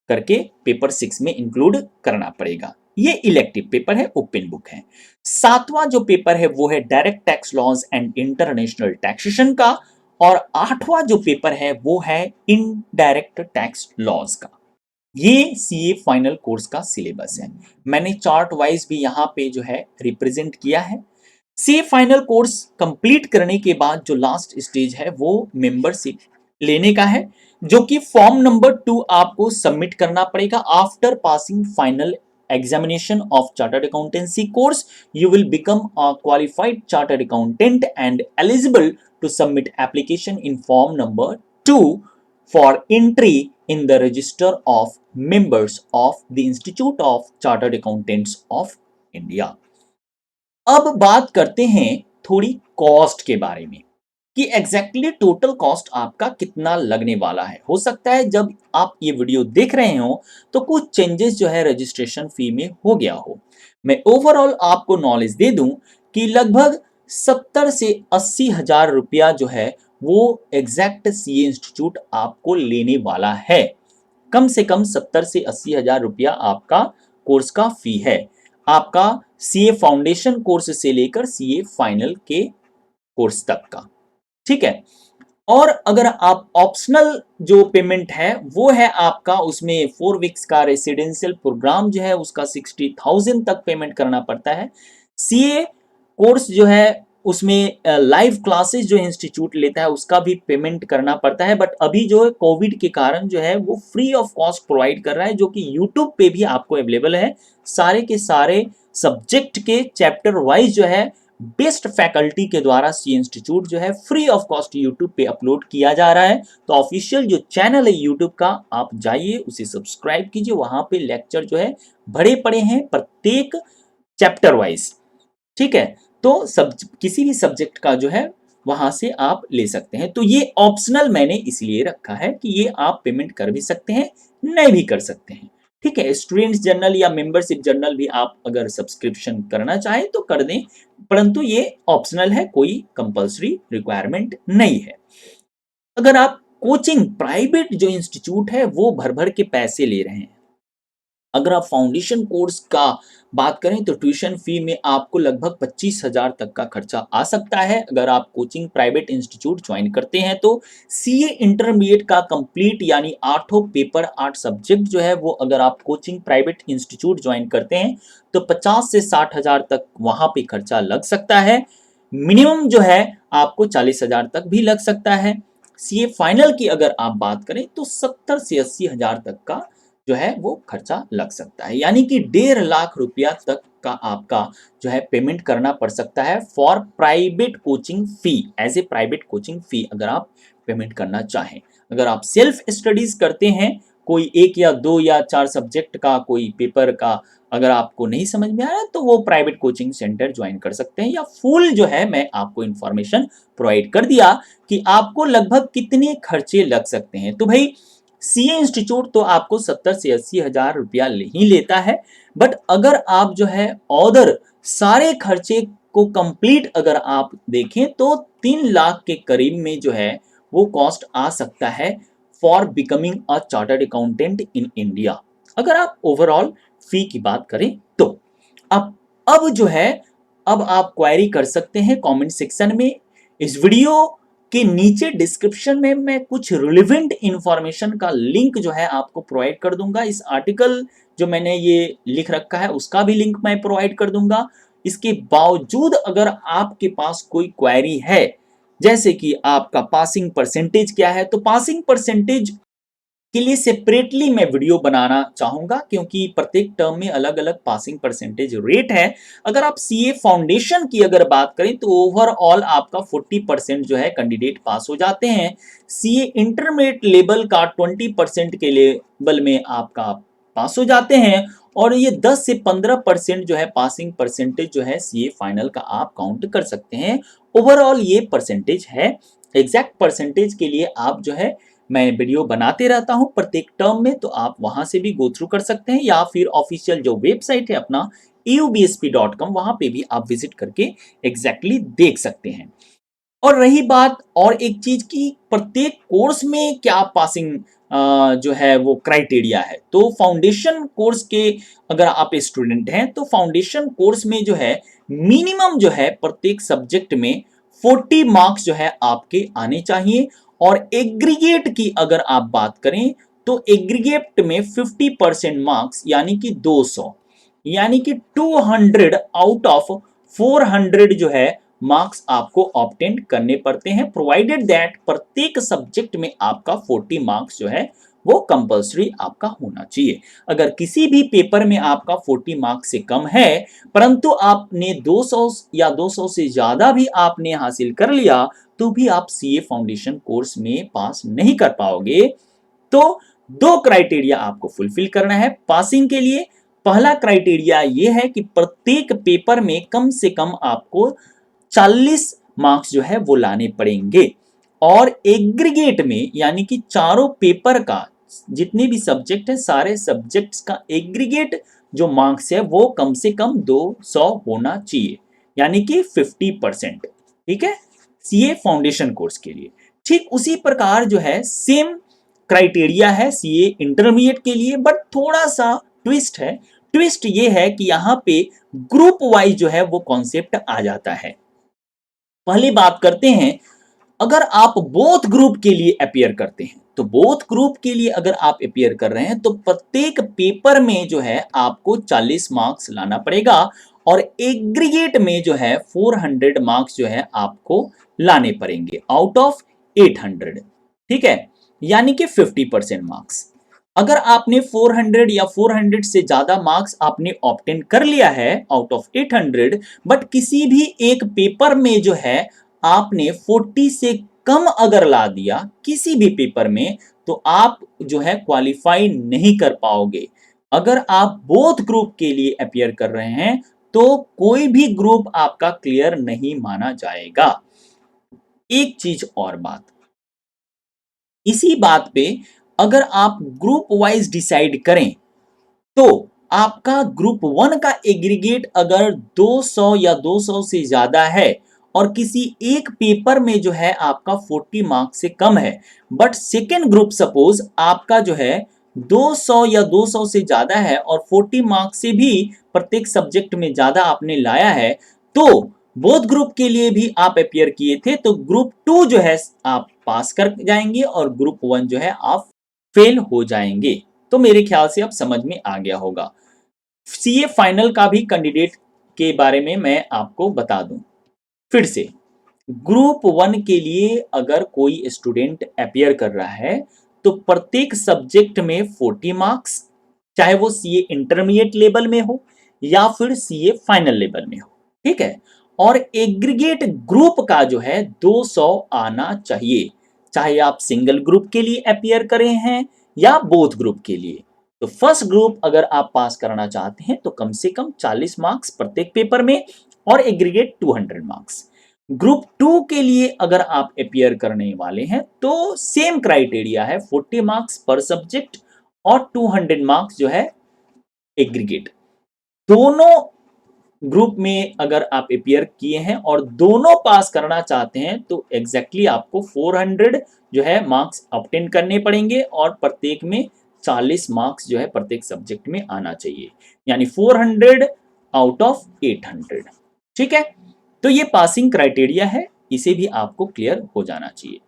करके पेपर 6 में इंक्लूड करना पड़ेगा। ये इलेक्टिव पेपर है, ओपन बुक है। सातवां जो पेपर है वो है direct tax laws and international taxation का, और आठवां जो पेपर है वो है इनडायरेक्ट टैक्स लॉज का। ये सीए फाइनल कोर्स का सिलेबस है। मैंने चार्ट वाइज भी यहां पे जो है रिप्रेजेंट किया है। सीए फाइनल कोर्स कंप्लीट करने के बाद जो लास्ट स्टेज है वो मेंबरशिप लेने का है, जो कि फॉर्म नंबर 2 आपको सबमिट करना पड़ेगा after passing final examination of chartered accountancy course, you will become a qualified chartered accountant and eligible to submit application in form number 2 for entry in the register of members of the Institute of Chartered Accountants of India. अब बात करते हैं थोड़ी cost के बारे में कि exactly total cost आपका कितना लगने वाला है। हो सकता है जब आप ये वीडियो देख रहे हो तो कुछ चेंजेस जो है रजिस्ट्रेशन फी में हो गया हो। मैं ओवरऑल आपको नॉलेज दे दूं कि लगभग 70 से 80 हजार रुपया जो है वो एग्जैक्ट सीए इंस्टीट्यूट आपको लेने वाला है। कम से कम 70 से 80 हजार रुपया आपका कोर्स का फी है, आपका सीए फाउंडेशन कोर्स से लेकर सीए फाइनल के कोर्स तक का। ठीक है। और अगर आप ऑप्शनल जो पेमेंट है वो है आपका, उसमें 4 वीक्स का रेसिडेंशियल प्रोग्राम जो है उसका 60,000 तक पेमेंट करना पड़ता है। सीए कोर्स जो है उसमें लाइव क्लासेस जो इंस्टीट्यूट लेता है उसका भी पेमेंट करना पड़ता है, बट अभी जो है कोविड के कारण जो है वो फ्री ऑफ कॉस्ट प्रोवाइड कर रहा है, जो कि यूट्यूब पे भी आपको अवेलेबल है। सारे के सारे सब्जेक्ट के चैप्टर वाइज जो है बेस्ट फैकल्टी के द्वारा सी इंस्टीट्यूट जो है फ्री ऑफ कॉस्ट यूट्यूब पे अपलोड किया जा रहा है। तो ऑफिशियल जो चैनल है यूट्यूब का, आप जाइए उसे सब्सक्राइब कीजिए, वहां पे लेक्चर जो है भरे पड़े हैं प्रत्येक चैप्टर वाइज। ठीक है, तो किसी भी सब्जेक्ट का जो है वहां से आप ले सकते हैं। तो ये ऑप्शनल मैंने इसलिए रखा है कि ये आप पेमेंट कर भी सकते हैं, नहीं भी कर सकते हैं। ठीक है, स्टूडेंट्स जर्नल या मेंबरशिप जर्नल भी आप अगर सब्सक्रिप्शन करना चाहें तो कर दें, परंतु ये ऑप्शनल है, कोई कंपल्सरी रिक्वायरमेंट नहीं है। अगर आप कोचिंग प्राइवेट जो इंस्टीट्यूट है वो भर भर के पैसे ले रहे हैं, अगर आप फाउंडेशन कोर्स का बात करें तो ट्यूशन फी में आपको लगभग 25,000 तक का खर्चा आ सकता है। अगर आप कोचिंग प्राइवेट इंस्टीट्यूट ज्वाइन करते हैं तो सीए इंटरमीडिएट का कंप्लीट यानी 8 पेपर 8 सब्जेक्ट जो है वो अगर आप कोचिंग प्राइवेट इंस्टीट्यूट ज्वाइन करते हैं तो 50 से 60,000 तक वहां पे खर्चा लग सकता है। मिनिमम जो है आपको 40,000 तक भी लग सकता है। सीए फाइनल की अगर आप बात करें तो 70 से 80,000 तक का जो है वो खर्चा लग सकता है, यानी कि 1.5 लाख रुपया तक का आपका जो है पेमेंट करना पड़ सकता है for private coaching fee, as a private coaching fee अगर आप पेमेंट करना चाहें। अगर आप सेल्फ स्टडीज करते हैं, कोई 1 या 2 या 4 सब्जेक्ट का कोई पेपर का अगर आपको नहीं समझ में आ रहा तो वो प्राइवेट कोचिंग सेंटर ज्वाइन कर सकते हैं, या फुल जो है मैं आपको इंफॉर्मेशन प्रोवाइड कर दिया कि आपको लगभग कितने खर्चे लग सकते हैं। तो भाई सीए इंस्टीट्यूट तो आपको 70 से 80 हजार रुपया ही लेता है, बट अगर आप जो है अदर सारे खर्चे को कंप्लीट अगर आप देखें तो 3 लाख के करीब में जो है वो कॉस्ट आ सकता है for becoming a chartered accountant in India, अगर आप ओवरऑल फी की बात करें तो। अब जो है अब आप क्वेरी कर सकते हैं कमेंट सेक्शन में। इस वीडियो के नीचे डिस्क्रिप्शन में मैं कुछ रिलेवेंट इंफॉर्मेशन का लिंक जो है आपको प्रोवाइड कर दूंगा। इस आर्टिकल जो मैंने ये लिख रखा है उसका भी लिंक मैं प्रोवाइड कर दूंगा। इसके बावजूद अगर आपके पास कोई क्वेरी है, जैसे कि आपका पासिंग परसेंटेज क्या है, तो पासिंग परसेंटेज के लिए सेपरेटली मैं वीडियो बनाना चाहूंगा, क्योंकि प्रत्येक टर्म में अलग अलग पासिंग परसेंटेज रेट है। अगर आप सीए फाउंडेशन की अगर बात करें तो ओवरऑल आपका 40% जो है कैंडिडेट पास हो जाते हैं। सीए इंटरमीडिएट लेवल का 20% के लेवल में आपका पास हो जाते हैं, और ये 10 से 15% जो है पासिंग परसेंटेज जो है सीए फाइनल का आप काउंट कर सकते हैं। ओवरऑल ये परसेंटेज है। एग्जैक्ट परसेंटेज के लिए आप जो है मैं वीडियो बनाते रहता हूं प्रत्येक टर्म में, तो आप वहां से भी गो थ्रू कर सकते हैं, या फिर ऑफिशियल जो वेबसाइट है अपना eubsp.com, वहां पे भी आप विजिट करके एग्जैक्टली देख सकते हैं। और रही बात और एक चीज की, प्रत्येक कोर्स में क्या पासिंग जो है वो क्राइटेरिया है, तो फाउंडेशन कोर्स के अगर आप स्टूडेंट हैं तो फाउंडेशन कोर्स में जो है मिनिमम जो है प्रत्येक सब्जेक्ट में 40 मार्क्स जो है आपके आने चाहिए। और एग्रीगेट की अगर आप बात करें तो एग्रीगेट में 50% मार्क्स यानी कि 200, यानी कि 200 आउट ऑफ 400 जो है मार्क्स आपको ऑब्टेन करने पड़ते हैं, प्रोवाइडेड दैट प्रत्येक सब्जेक्ट में आपका 40 मार्क्स जो है वो कंपल्सरी आपका होना चाहिए। अगर किसी भी पेपर में आपका 40 मार्क्स से कम है, परंतु आपने 200 या 200 से ज्यादा भी आपने हासिल कर लिया, तो भी आप सीए फाउंडेशन कोर्स में पास नहीं कर पाओगे। तो दो क्राइटेरिया आपको फुलफिल करना है पासिंग के लिए। पहला क्राइटेरिया यह है कि प्रत्येक पेपर में कम से कम आपको 40 मार्क्स जो है वो लाने पड़ेंगे, और एग्रीगेट में यानी कि चारों पेपर का, जितने भी सब्जेक्ट है सारे सब्जेक्ट्स का एग्रीगेट जो मार्क्स है वो कम से कम 200 होना चाहिए, यानी कि 50%। ठीक है, सीए फाउंडेशन कोर्स के लिए। ठीक उसी प्रकार जो है सेम क्राइटेरिया है सीए इंटरमीडिएट के लिए, बट थोड़ा सा ट्विस्ट है। ट्विस्ट ये है कि यहां पे ग्रुप वाइज जो है वो कॉन्सेप्ट आ जाता है। पहले बात करते हैं, अगर आप बोथ ग्रुप के लिए अपियर करते हैं, तो बोथ ग्रुप के लिए अगर आप अपियर कर रहे हैं तो प्रत्येक पेपर में जो है आपको 40 मार्क्स लाना पड़ेगा, और एग्रीगेट में जो है 400 मार्क्स जो है आपको लाने पड़ेंगे आउट ऑफ 800। ठीक है, यानी कि 50% मार्क्स। अगर आपने 400 या 400 से ज्यादा मार्क्स आपने ऑब्टेन कर लिया है आउट ऑफ 800, बट किसी भी एक पेपर में जो है आपने 40 से कम अगर ला दिया किसी भी पेपर में, तो आप जो है क्वालिफाई नहीं कर पाओगे। अगर आप बोथ ग्रुप के लिए अपियर कर रहे हैं तो कोई भी ग्रुप आपका क्लियर नहीं माना जाएगा। एक चीज और बात, इसी बात पे अगर आप ग्रुप वाइज डिसाइड करें, तो आपका ग्रुप वन का एग्रीगेट अगर 200 या 200 से ज्यादा है, और किसी एक पेपर में जो है आपका 40 मार्क्स से कम है, बट सेकेंड ग्रुप सपोज आपका जो है 200 या 200 से ज्यादा है और 40 मार्क्स से भी प्रत्येक सब्जेक्ट में ज्यादा आपने लाया है, तो बोथ ग्रुप के लिए भी आप अपियर किए थे, तो ग्रुप टू जो है आप पास कर जाएंगे और ग्रुप वन जो है आप फेल हो जाएंगे। तो मेरे ख्याल से अब समझ में आ गया होगा। सीए फाइनल का भी कैंडिडेट के बारे में मैं आपको बता दूं फिर से। ग्रुप वन के लिए अगर कोई स्टूडेंट अपियर कर रहा है, तो प्रत्येक सब्जेक्ट में 40 मार्क्स, चाहे वो सीए इंटरमीडिएट लेवल में हो या फिर सीए फाइनल लेवल में हो। ठीक है, और एग्रीगेट ग्रुप का जो है 200 आना चाहिए, चाहे आप सिंगल ग्रुप के लिए अपियर करें हैं या बोथ ग्रुप के लिए। तो फर्स्ट ग्रुप अगर आप पास करना चाहते हैं तो कम से कम 40 मार्क्स प्रत्येक पेपर में और एग्रीगेट 200 मार्क्स। ग्रुप टू के लिए अगर आप अपियर करने वाले हैं तो सेम क्राइटेरिया है, 40 मार्क्स पर सब्जेक्ट और 200 मार्क्स जो है एग्रीगेट। दोनों ग्रुप में अगर आप अपियर किए हैं और दोनों पास करना चाहते हैं तो एग्जैक्टली आपको 400 जो है मार्क्स ऑब्टेन करने पड़ेंगे, और प्रत्येक में 40 मार्क्स जो है प्रत्येक सब्जेक्ट में आना चाहिए, यानी 400 आउट ऑफ 800। ठीक है, तो ये पासिंग क्राइटेरिया है, इसे भी आपको क्लियर हो जाना चाहिए।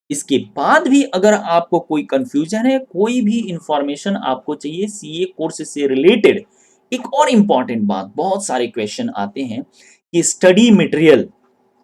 इसके बाद भी अगर आपको कोई कंफ्यूजन है, कोई भी इंफॉर्मेशन आपको चाहिए सीए कोर्स से रिलेटेड, एक और इंपॉर्टेंट बात, बहुत सारे क्वेश्चन आते हैं कि स्टडी मटेरियल,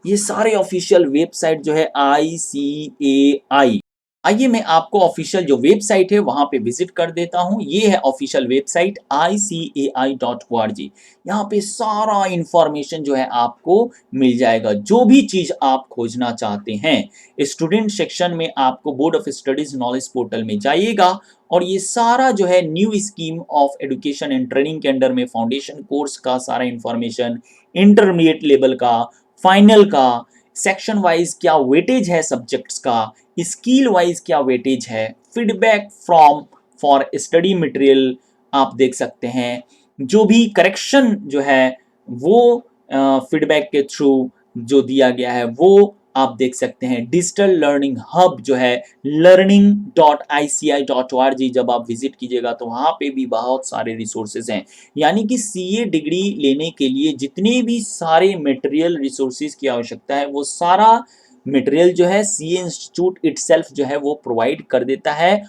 ये सारे ऑफिशियल वेबसाइट जो है ICAI, आइए मैं आपको ऑफिशियल जो वेबसाइट है वहां पे विजिट कर देता हूं। ये है ऑफिशियल वेबसाइट ICAI.org। यहाँ पे सारा इंफॉर्मेशन जो है आपको मिल जाएगा, जो भी चीज आप खोजना चाहते हैं। स्टूडेंट सेक्शन में आपको board of studies knowledge portal में जाइएगा, और ये सारा जो है new scheme of education and training के अंडर में फाउंडेशन कोर्स का सारा इंफॉर्मेशन, इंटरमीडिएट लेवल का, फाइनल का, सेक्शन वाइज क्या वेटेज है सब्जेक्ट्स का, स्किल वाइज क्या वेटेज है, feedback from for study material आप देख सकते हैं। जो भी करेक्शन जो है वो फीडबैक के थ्रू जो दिया गया है वो आप देख सकते हैं। डिजिटल लर्निंग हब जो है learning.ici.org, जब आप विजिट कीजिएगा तो वहां पे भी बहुत सारे रिसोर्सेज हैं। यानी कि सीए डिग्री लेने के लिए जितने भी सारे मटेरियल रिसोर्सेज की आवश्यकता है वो सारा मटेरियल जो है सीए इंस्टीट्यूट इटसेल्फ जो है वो प्रोवाइड कर देता है।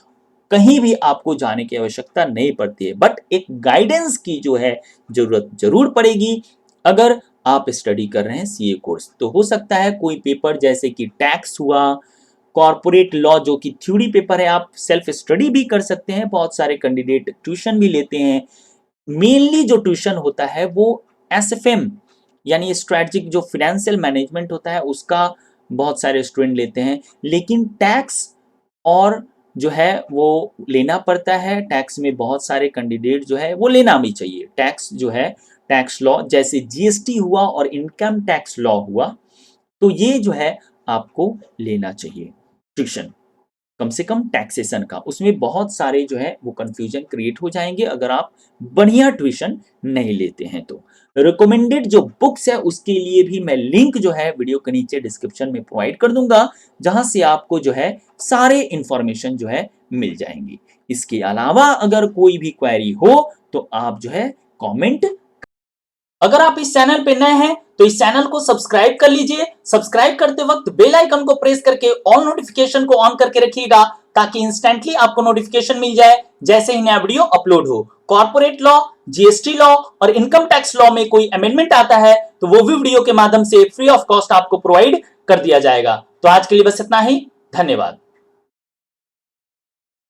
कहीं भी आपको जाने की आवश्यकता नहीं पड़ती है, बट एक गाइडेंस की जो है जरूरत जरूर पड़ेगी। अगर आप स्टडी कर रहे हैं सीए कोर्स, तो हो सकता है कोई पेपर जैसे कि टैक्स हुआ, कॉर्पोरेट लॉ जो कि थ्योरी पेपर है, आप सेल्फ स्टडी भी कर सकते हैं, बहुत सारे कैंडिडेट ट्यूशन भी लेते हैं। मेनली जो ट्यूशन होता है वो एसएफएम यानी स्ट्रेटेजिक जो फाइनेंशियल मैनेजमेंट होता है उसका बहुत सारे स्टूडेंट लेते हैं, लेकिन टैक्स और जो है वो लेना पड़ता है। टैक्स में बहुत सारे कैंडिडेट जो है वो लेना भी चाहिए। टैक्स जो है, टैक्स लॉ जैसे जीएसटी हुआ और इनकम टैक्स लॉ हुआ, तो ये जो है आपको लेना चाहिए ट्यूशन, कम से कम टैक्सेशन का। उसमें बहुत सारे जो है वो कंफ्यूजन क्रिएट हो जाएंगे अगर आप बढ़िया ट्यूशन नहीं लेते हैं तो। रिकमेंडेड जो बुक्स है उसके लिए भी मैं लिंक जो है वीडियो के नीचे डिस्क्रिप्शन में प्रोवाइड कर दूंगा, जहां से आपको जो है सारे इंफॉर्मेशन जो है मिल जाएंगी। इसके अलावा अगर कोई भी क्वेरी हो तो आप जो है कमेंट। अगर आप इस चैनल पे नए हैं तो इस चैनल को सब्सक्राइब कर लीजिए। सब्सक्राइब करते वक्त बेल आइकन को प्रेस करके ऑल नोटिफिकेशन को ऑन करके रखिएगा, ताकि इंस्टेंटली आपको नोटिफिकेशन मिल जाए जैसे ही नया वीडियो अपलोड हो। कॉर्पोरेट लॉ, जीएसटी लॉ और इनकम टैक्स लॉ में कोई अमेंडमेंट आता है तो वो भी वीडियो के माध्यम से फ्री ऑफ कॉस्ट आपको प्रोवाइड कर दिया जाएगा। तो आज के लिए बस इतना ही, धन्यवाद।